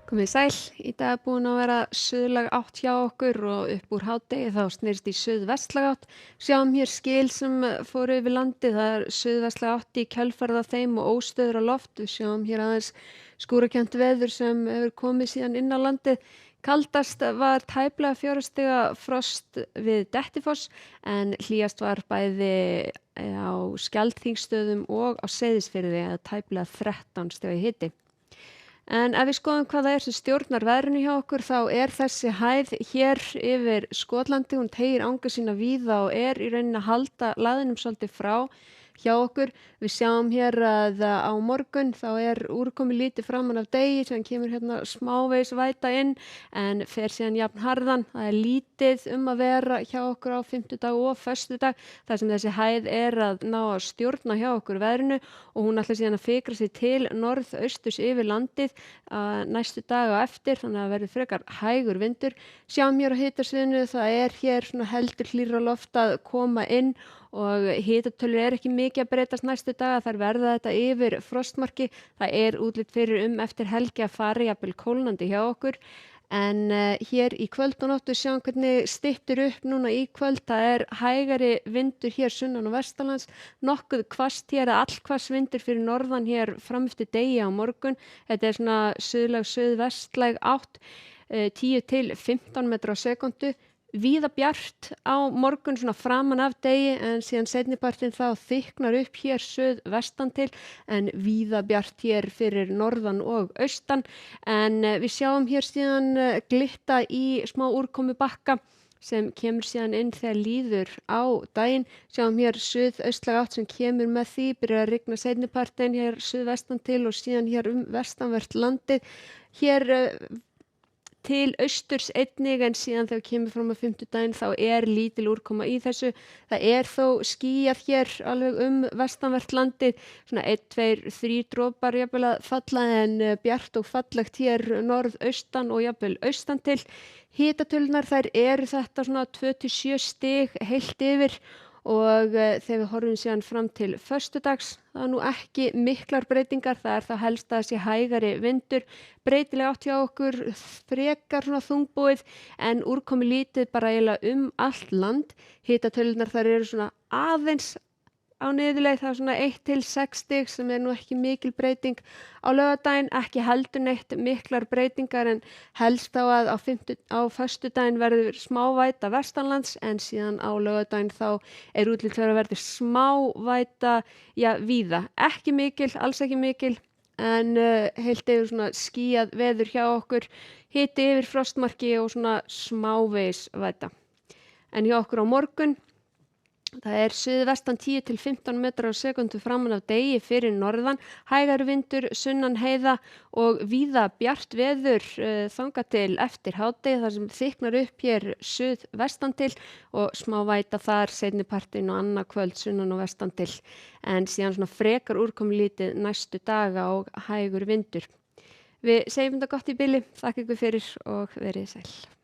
Komið sæl, í dag búin að vera suðlæg átt hjá okkur og upp úr hádegi þá snýrst í suðvestlæg átt. Sjáum hér skil sem fóru yfir landið, það er suðvestlæg átt í kjölfarið af þeim og óstöður á loft. Við sjáum hér aðeins skúrakennt veður sem hefur komið síðan inn á landið. Kaldast var tæplega 4 stiga frost við Dettifoss en hlýjast var bæði á Skjaldþingsstöðum og á Seyðisfirði eða tæplega 13 stiga hiti. En ef við skoðum hvað það er sem stjórnar veðrinu hjá okkur þá er þessi hæð hér yfir Skotlandi, hún teygir anga sína víða og er í rauninni að halda laðinum svolítið frá hjá okkur. Við sjáum hér að á morgun þá er úrkomi lítið framan af degi sem kemur hérna smávegis væta inn en fer síðan jafn harðan. Það er lítið að vera hjá okkur á fimmtudag og föstudag þar sem þessi hæð er að ná að stjórna hjá okkur veðrinu og hún ætlar síðan að fikra sig til norðausturs yfir landið næstu daga á eftir þannig að verði frekar hægur vindur. Sjáum hér á hitasviðinu, það er hér svona heldur hlýrra loft að koma inn og hitatölur er ekki mikið að breytast næstu daga, þær verða þetta yfir frostmarki. Það er útlit fyrir eftir helgi að fara jafnvel kólnandi hjá okkur. En hér í kvöld og nótt við sjáum hvernig styttir upp núna í kvöld. Það er hægari vindur hér sunnan og vestanlands, nokkuð hvasst hér eða allhvass vindur fyrir norðan hér fram eftir degi á morgun. Þetta er svona suðlæg suðvestlæg átt, 10 til 15 metra á sekúndu. Víða bjart á morgun svona framan af degi en síðan seinnipartinn þá þykknar upp hér suðvestan til en víða bjart hér fyrir norðan og austan en við sjáum hér síðan glitta í smá úrkomu bakka sem kemur síðan inn þegar líður á daginn. Sjáum hér suðaustlæg átt sem kemur með því, byrjar að rigna seinnipartinn hér suðvestan til og síðan hér vestanvert landið. Hér til austurs einnig en síðan þegar kemur fram á fimmtudaginn þá er lítil úrkoma í þessu. Það er þó skýjað hér alveg vestanvert landið, svona 1, 2, 3 dropar jafnvel að falla en bjart og fallegt hér norðaustan og jafnvel austan til. Hitatölurnar þær eru þetta svona 2 til 7 stig heilt yfir og þegar við horfum síðan fram til föstudags það er nú ekki miklar breytingar, það er þá helst að þessi hægari vindur, breytileg átt hjá okkur, frekar svona þungbúið en úrkomi lítið bara eiginlega allt land. Hitatölurnar þær eru svona aðeins á niðurleið, það er svona 1 til 6 stig sem er nú ekki mikil breyting. Á laugardaginn ekki heldur neitt miklar breytingar en helst þá að á föstudaginn verður smá væta vestanlands en síðan á laugardaginn þá er útlit fyrir að verði smá væta víða. Ekki mikil, alls ekki mikil en heilt yfir svona skýjað veður hjá okkur, hiti yfir frostmarki og svona smávegis væta. En hjá okkur á morgun það er suðvestan 10 til 15 metrar á sekúndu framan af degi fyrir norðan, hægari vindur sunnan heiða og víða bjart veður þangað til eftir hádegi þar sem þykknar upp hér suðvestan til og smá væta þar seinnipartinn og annað kvöld sunnan og vestan til en síðan svona frekar úrkomi lítið næstu daga og hægur vindur. Við segjum þetta gott í bili, þakka ykkur fyrir og verið sæl.